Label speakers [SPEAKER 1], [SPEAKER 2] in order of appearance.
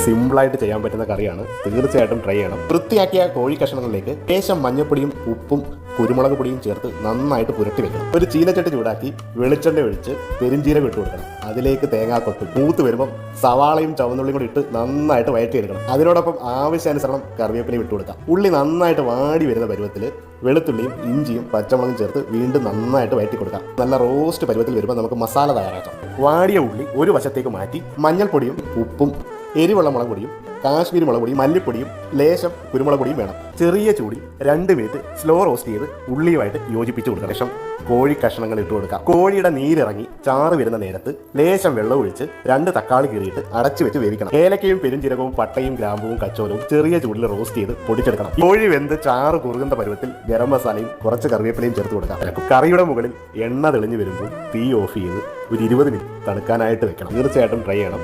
[SPEAKER 1] സിമ്പിളായിട്ട് ചെയ്യാൻ പറ്റുന്ന കറിയാണ്, തീർച്ചയായിട്ടും ട്രൈ ചെയ്യണം. വൃത്തിയാക്കിയ കോഴി കഷ്ണങ്ങളിലേക്ക് ലേശം മഞ്ഞപ്പൊടിയും ഉപ്പും കുരുമുളക് പൊടിയും ചേർത്ത് നന്നായിട്ട് പുരട്ടി വെക്കണം. ഒരു ചീനച്ചട്ടി ചൂടാക്കി വെളിച്ചെണ്ണ ഒഴിച്ച് പെരിഞ്ചീരകം ഇട്ട് കൊടുക്കണം. അതിലേക്ക് തേങ്ങാക്കൊത്ത് മൂത്ത് വരുമ്പം സവാളയും ചുവന്നുള്ളിയും കൂടി ഇട്ട് നന്നായിട്ട് വഴറ്റിയെടുക്കണം. അതിനോടൊപ്പം ആവശ്യാനുസരണം കറിവേപ്പിലയും ഇട്ട് കൊടുക്കാം. ഉള്ളി നന്നായിട്ട് വാടി വരുന്ന പരുവത്തിൽ വെളുത്തുള്ളിയും ഇഞ്ചിയും പച്ചമുളകും ചേർത്ത് വീണ്ടും നന്നായിട്ട് വഴറ്റി കൊടുക്കാം. നല്ല റോസ്റ്റ് പരുവത്തിൽ വരുമ്പോൾ നമുക്ക് മസാല തയ്യാറാക്കാം. വാടിയ ഉള്ളി ഒരു വശത്തേക്ക് മാറ്റി മഞ്ഞൾപ്പൊടിയും ഉപ്പും എരിവുള്ള മുളക് പൊടിയും കാശ്മീരി മുളക് പൊടിയും മല്ലിപ്പൊടിയും ലേശം കുരുമുളക് പൊടിയും വേണം. ചെറിയ ചൂടിൽ 2 മിനിറ്റ് സ്ലോ റോസ്റ്റ് ചെയ്ത് ഉള്ളിയുമായിട്ട് യോജിപ്പിച്ച് കൊടുക്കുക. ശേഷം കോഴി കഷ്ണങ്ങൾ ഇട്ട് കൊടുക്കാം. കോഴിയുടെ നീരിറങ്ങി ചാറ് വരുന്ന നേരത്ത് ലേശം വെള്ളം ഒഴിച്ച് 2 തക്കാളി കീറിയിട്ട് അടച്ചു വെച്ച് വേവിക്കണം. ഏലക്കയും പെരുംജീരകവും പട്ടയും ഗ്രാമ്പുവും കച്ചോലവും ചെറിയ ചൂടിൽ റോസ്റ്റ് ചെയ്ത് പൊടിച്ചെടുക്കണം. കോഴി വെന്ത് ചാറ് കുറുകുന്ന പരുവത്തിൽ ഗരം മസാലയും കുറച്ച് കറിവേപ്പിലയും ചേർത്ത് കൊടുക്കാം. കറിയുടെ മുകളിൽ എണ്ണ തെളിഞ്ഞു വരുമ്പോൾ തീ ഓഫ് ചെയ്ത് ഒരു 20 മിനിറ്റ് തണുക്കാനായിട്ട് വെക്കണം. തീർച്ചയായിട്ടും ട്രൈ ചെയ്യണം.